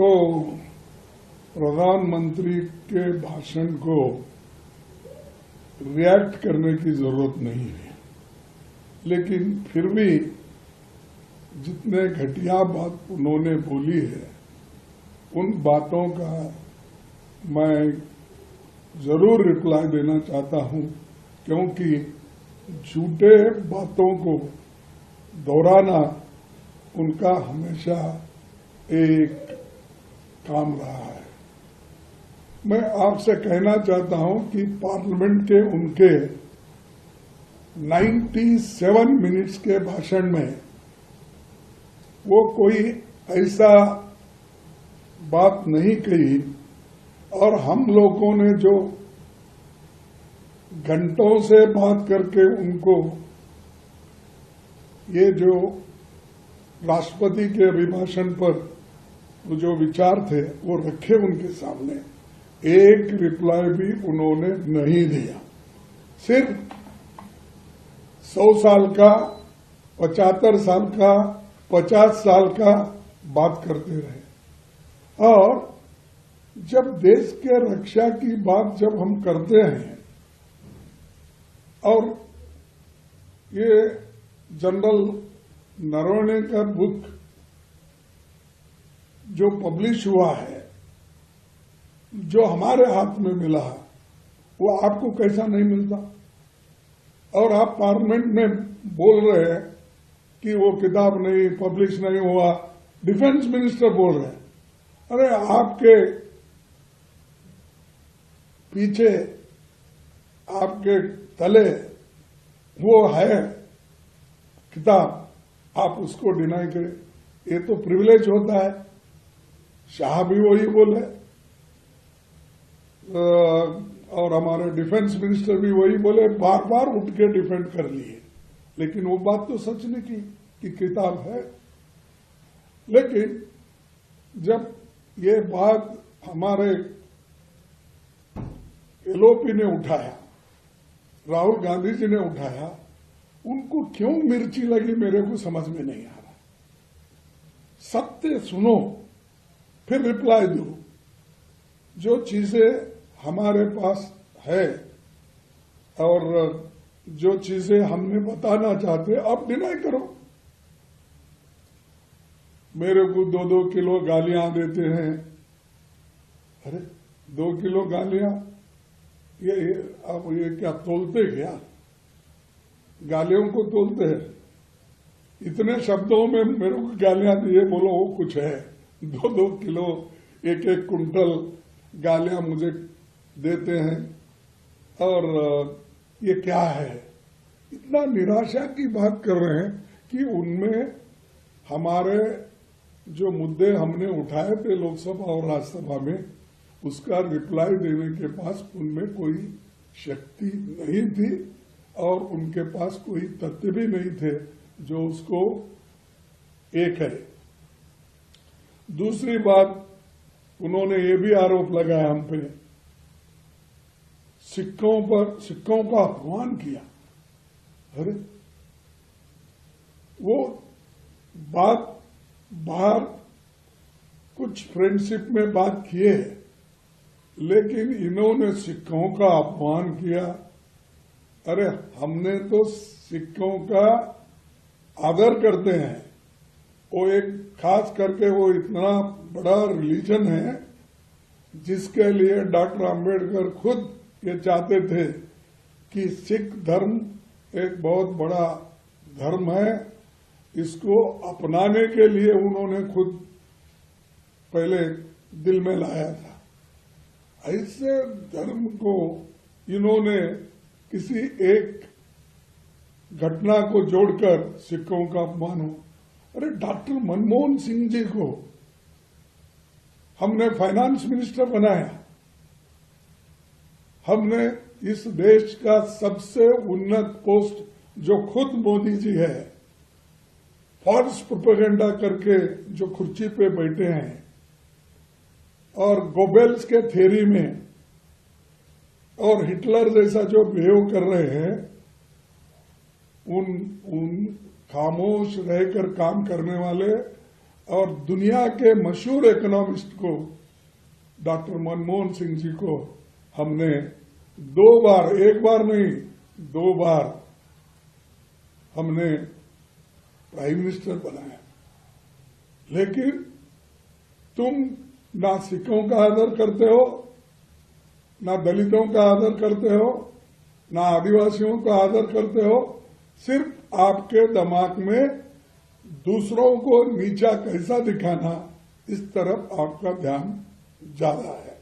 तो प्रधानमंत्री के भाषण को रिएक्ट करने की जरूरत नहीं है, लेकिन फिर भी जितने घटिया बात उन्होंने बोली है उन बातों का मैं जरूर रिप्लाई देना चाहता हूं, क्योंकि झूठे बातों को दोहराना उनका हमेशा एक काम रहा है। मैं आपसे कहना चाहता हूं कि पार्लियामेंट के उनके 97 मिनट्स के भाषण में वो कोई ऐसा बात नहीं कही, और हम लोगों ने जो घंटों से बात करके उनको ये जो राष्ट्रपति के अभिभाषण पर जो विचार थे वो रखे उनके सामने, एक रिप्लाई भी उन्होंने नहीं दिया। सिर्फ 100 साल का, 75 साल का, 50 साल का बात करते रहे। और जब देश के रक्षा की बात जब हम करते हैं, और ये जनरल नरवणे का बुक जो पब्लिश हुआ है, जो हमारे हाथ में मिला, वो आपको कैसा नहीं मिलता? और आप पार्लियामेंट में बोल रहे हैं कि वो किताब नहीं पब्लिश नहीं हुआ। डिफेंस मिनिस्टर बोल रहे हैं, अरे आपके पीछे, आपके तले वो है किताब, आप उसको डिनाई करें, ये तो प्रिविलेज होता है। शाह भी वही बोले और हमारे डिफेंस मिनिस्टर भी वही बोले, बार बार उठ के डिफेंड कर लिए, लेकिन वो बात तो सच नहीं की कि किताब है। लेकिन जब ये बात हमारे एलओपी ने उठाया, राहुल गांधी जी ने उठाया, उनको क्यों मिर्ची लगी मेरे को समझ में नहीं आ रहा। सत्य सुनो फिर रिप्लाई दो। जो चीजें हमारे पास है और जो चीजें हमने बताना चाहते अब डिनाई करो। मेरे को 2-2 किलो गालियां देते हैं। अरे 2 किलो गालियां, अब ये क्या तोलते क्या? गालियों को तोलते हैं? इतने शब्दों में मेरे को गालियां दिए, बोलो वो कुछ है। 2-2 किलो, 1-1 कुंटल गालियां मुझे देते हैं, और ये क्या है? इतना निराशा की बात कर रहे हैं कि उनमें हमारे जो मुद्दे हमने उठाए थे लोकसभा और राज्यसभा में, उसका रिप्लाई देने के पास उनमें कोई शक्ति नहीं थी और उनके पास कोई तथ्य भी नहीं थे जो उसको एक है। दूसरी बात, उन्होंने ये भी आरोप लगाया हम पे, सिक्कों का अपमान किया। अरे वो बात बाहर कुछ फ्रेंडशिप में बात किए, लेकिन इन्होंने सिक्कों का अपमान किया। अरे हमने तो सिक्कों का आदर करते हैं। वो एक खास करके वो इतना बड़ा रिलीजन है जिसके लिए डॉक्टर आम्बेडकर खुद ये चाहते थे कि सिख धर्म एक बहुत बड़ा धर्म है, इसको अपनाने के लिए उन्होंने खुद पहले दिल में लाया था। ऐसे धर्म को इन्होंने किसी एक घटना को जोड़कर सिखों का अपमान हो। अरे डॉक्टर मनमोहन सिंह जी को हमने फाइनेंस मिनिस्टर बनाया, हमने इस देश का सबसे उन्नत पोस्ट जो खुद मोदी जी है, फॉल्स प्रोपेगेंडा करके जो कुर्सी पे बैठे हैं और गोबेल्स के थ्योरी में और हिटलर जैसा जो बिहेव कर रहे हैं, उन खामोश रहकर काम करने वाले और दुनिया के मशहूर इकोनॉमिस्ट को डॉक्टर मनमोहन सिंह जी को हमने 2 बार, 1 बार नहीं 2 बार हमने प्राइम मिनिस्टर बनाया। लेकिन तुम ना सिखों का आदर करते हो, ना दलितों का आदर करते हो, ना आदिवासियों का आदर करते हो। सिर्फ आपके दिमाग में दूसरों को नीचा कैसा दिखाना, इस तरफ आपका ध्यान ज्यादा है।